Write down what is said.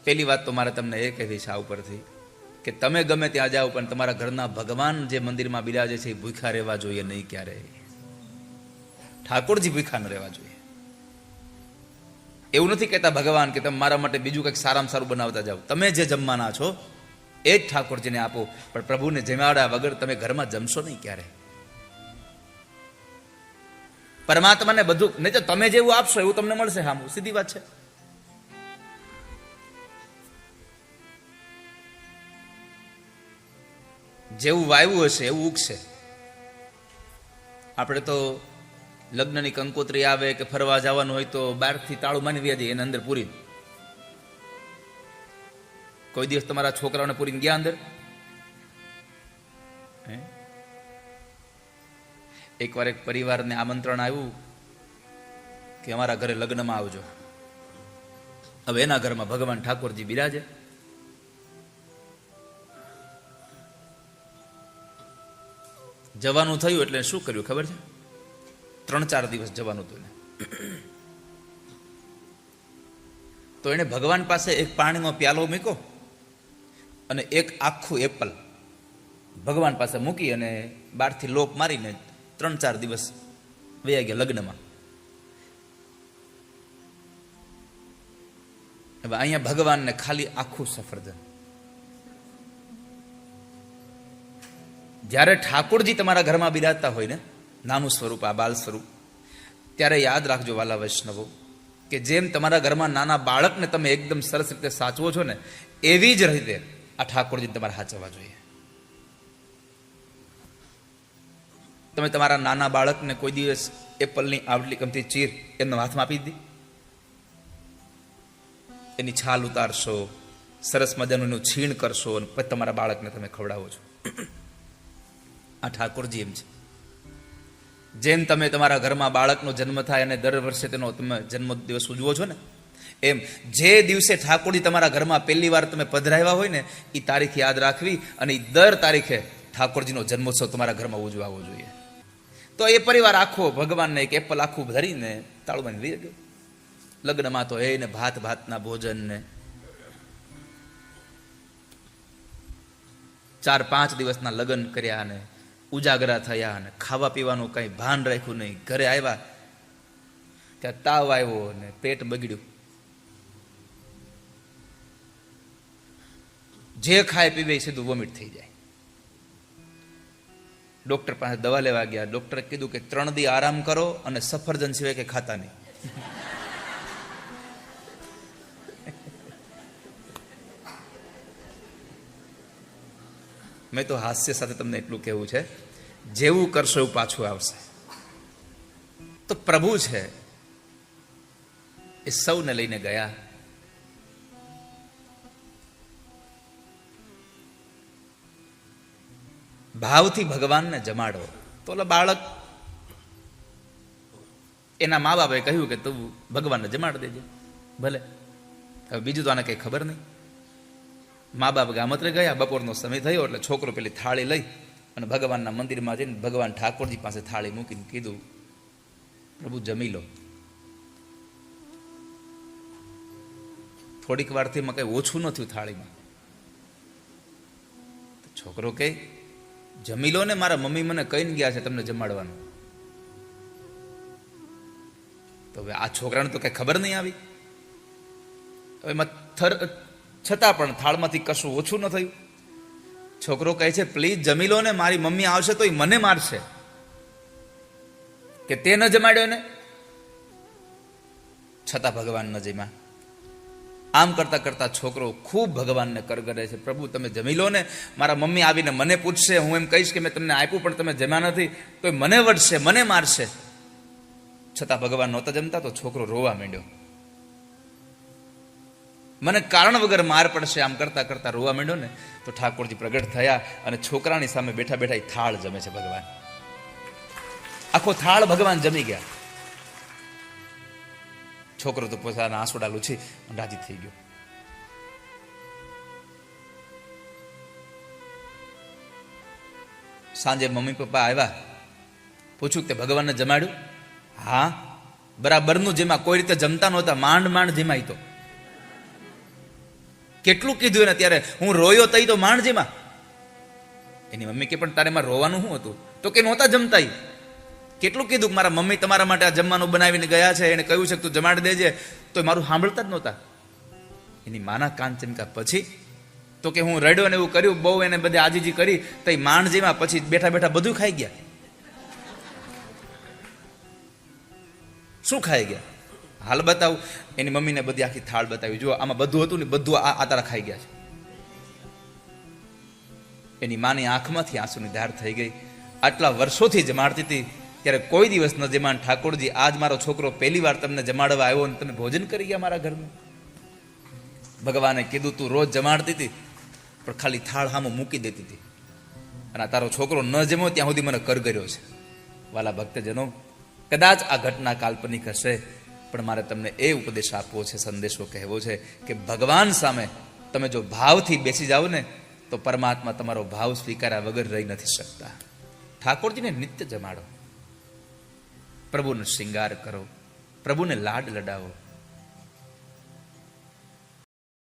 પહેલી વાત તો મારે તમને એ કહેવી છે આ ઉપરથી કે તમે ગમે ત્યાં જાઓ પણ તમારા ઘરના ભગવાન જે મંદિરમાં બિરાજે છે એ ભૂખ્યા રહેવા જોઈએ નહીં ક્યારેય. ઠાકોરજી ભૂખ્યા ન રહેવા જોઈએ. એવું નથી કહેતા ભગવાન કે તમે મારા માટે બીજું કંઈક સારામાં સારું બનાવતા જાઓ. તમે જે જમવાના છો એ જ ઠાકોરજીને આપો, પણ પ્રભુને જમાડ્યા વગર તમે ઘરમાં જમશો નહીં ક્યારે. પરમાત્માને બધું નહીં તો તમે જેવું આપશો એવું તમને મળશે. હા, સીધી વાત છે. જેવું વાવ્યું હશે એવું ઉગશે. આપણે તો લગ્નની કંકોત્રી આવે કે ફરવા જવાનું હોય તો બહારથી તાળું માની વ્યા જઈએ, એના અંદર પૂરી. કોઈ દિવસ તમારા છોકરાઓને પૂરીને ગયા અંદર? એકવાર એક પરિવારને આમંત્રણ આવ્યું કે અમારા ઘરે લગ્નમાં આવજો. હવે એના ઘરમાં ભગવાન ઠાકોરજી બિરાજે. જવાનું થયું એટલે શું કર્યું ખબર છે? 3-4 દિવસ જવાનું હતું. તો એને ભગવાન પાસે એક પાણીનો પ્યાલો મૂક્યો અને એક આખું એપલ ભગવાન પાસે મૂકી અને બહારથી લોક મારીને 3-4 દિવસ વયા ગયા લગ્નમાં. હવે અહીંયા ભગવાનને ખાલી આખું સફરજન. જ્યારે ઠાકોરજી તમારા ઘરમાં બિરાજતા હોય ને, નાનું સ્વરૂપ, આ બાલ સ્વરૂપ, ત્યારે યાદ રાખજો વાલા વૈષ્ણવો કે જેમ તમારા ઘરમાં નાના બાળકને તમે એકદમ સરસ રીતે સાચવો છો ને, એવી જ રીતે આ ઠાકોરજીને તમારે સાચવવા જોઈએ. તમે તમારા નાના બાળકને કોઈ દિવસ એપલની આવટલી કમથી ચીર એમના હાથમાં આપી દીધી? એની છાલ ઉતારશો, સરસ મજાનું એનું છીણ કરશો અને પછી તમારા બાળકને તમે ખવડાવો છો. આ ઠાકોરજી એમ છે. જેમ તમે તમારા ઘરમાં બાળકનો જન્મ થાય અને દર વર્ષે તેનો તમે જન્મ દિવસ ઉજવો છો ને, એમ જે દિવસે ઠાકોરજી તમારા ઘરમાં પહેલી વાર તમે પધરાવ્યા હોય ને, એ તારીખ યાદ રાખવી અને દર તારીખે ઠાકોરજીનો જન્મોત્સવ તમારા ઘરમાં ઉજવાવો જોઈએ. તો એ પરિવાર આખો ભગવાનને એક એપલ આખું ધરીને તાળું લઈ ગયો. લગ્નમાં તો એને ભાતના ભોજન ને 4-5 દિવસના લગ્ન કર્યા ને ઉજાગરા થયા ને ખાવા પીવાનું કઈ ભાન રાખ્યું નહીં. ઘરે આવ્યા ત્યાં તાવ આવ્યો ને પેટ બગડ્યું. જે ખાય પીવે સીધું વોમિટ થઈ જાય. ડોક્ટર પાસે દવા લેવા ગયા. ડોક્ટરે કીધું કે 3 દી આરામ કરો અને સફરજન સિવાય કે ખાતા નહીં. મેં તો હાસ્ય સાથે તમને એટલું કહેવું છે, જેવું કરશો એવું પાછું આવશે. તો પ્રભુ છે એ સૌને લઈને ગયા. ભાવથી ભગવાનને જમાડો. તો ઓલા બાળક, એના મા બાપે કહ્યું કે તું ભગવાનને જમાડ દેજે. ભલે, હવે બીજું તો આને કઈ ખબર નહીં. મા બાપ ગામત્રે ગયા. બપોરનો સમય થયો એટલે છોકરો પેલી થાળી લઈ અને ભગવાનના મંદિરમાં જઈને ભગવાન ઠાકોરજી પાસે થાળી મૂકીને કીધું, પ્રભુ જમી લો. થોડીક વારથી કઈ ઓછું ન થયું થાળીમાં. છોકરો કહે, જમી લો ને, મારા મમ્મી મને કહીને ગયા છે તમને જમાડવાનું. તો હવે આ છોકરાને તો કઈ ખબર નહીં આવી. હવે છતાં પણ થાળમાંથી કશું ઓછું ન થયું. છોકરો કહે છે, પ્લીઝ જમી લો ને, મારી મમ્મી આવશે તો એ મને મારશે કે તે ન જમાડ્યો ને. છતાં ભગવાન ન જમ્યા. આમ કરતા કરતા છોકરો ખૂબ ભગવાનને કરગરે છે, પ્રભુ તમે જમી લો ને, મારા મમ્મી આવીને મને પૂછશે, હું એમ કહીશ કે મેં તમને આપ્યું પણ તમે જમ્યા નથી તો મને વઢશે, મને મારશે. છતાં ભગવાન નહોતા જમતા તો છોકરો રોવા માંડ્યો. મને કારણ વગર માર પડશે આમ કરતા કરતા રોવા માંડ્યો ને, તો ઠાકોરજી પ્રગટ થયા અને છોકરાની સામે બેઠા બેઠા એ થાળ જમે છે ભગવાન. આખો થાળ ભગવાન જમી ગયા. છોકરો તો પોતાના આંસુડા લૂછી રાજી થઈ ગયો. સાંજે મમ્મી પપ્પા આવ્યા. પૂછ્યું કે ભગવાનને જમાડ્યું? હા, બરાબરનું જેમાં કોઈ રીતે જમતા નહોતા, માંડ માંડ જેમાય. તો કેટલું કીધું એને ત્યારે, હું રોયો તઈ તો માણજીમાં. એની મમ્મી કે પણ તારે એમાં રોવાનું શું હતું? તો કે નહોતા જમતા. કેટલું કીધું કે મારા મમ્મી તમારા માટે આ જમવાનું બનાવીને ગયા છે, એને કહ્યું છે કે તું જમાડી દેજે, તો મારું સાંભળતા જ નહોતા. એની માના કાન ચમકા પછી તો કે હું રડ્યો ને એવું કર્યું, બહુ એને બધે આજીજી કરી, તો માણજીમાં પછી બેઠા બેઠા બધું ખાઈ ગયા. શું ખાઈ ગયા? હાલ બતાવું. એની મમ્મીને બધી આખી થાળ બતાવી, જો આમાં બધું હતું ને બધું આ તારા ખાઈ ગયા છે. એની માની આંખમાંથી આંસુની ધાર થઈ ગઈ. આટલા વર્ષોથી જમાડતી હતી ત્યારે કોઈ દિવસ ન જમાણ. ઠાકોરજી, આજ મારો છોકરો પહેલી વાર તમને જમાડવા આવ્યો ને તમે ભોજન કરી ગયા મારા ઘરનું. ભગવાને કીધું તું રોજ જમાડતી હતી પણ ખાલી થાળ સામે મૂકી દેતી હતી, અને તારો છોકરો ન જમ્યો ત્યાં સુધી મને કરગર્યો છે. વાલા ભક્તજનો, કદાચ આ ઘટના કાલ્પનિક હશે, પણ મારે તમને એ ઉપદેશ આપવો છે, સંદેશો કહેવો છે કે ભગવાન સામે તમે જો ભાવથી બેસી જાઓ ને તો પરમાત્મા તમારો ભાવ સ્વીકાર્યા વગર રહી નથી શકતા. ઠાકોરજીને નિત્ય જમાડો, પ્રભુનો શૃંગાર કરો, પ્રભુને લાડ લડાવો.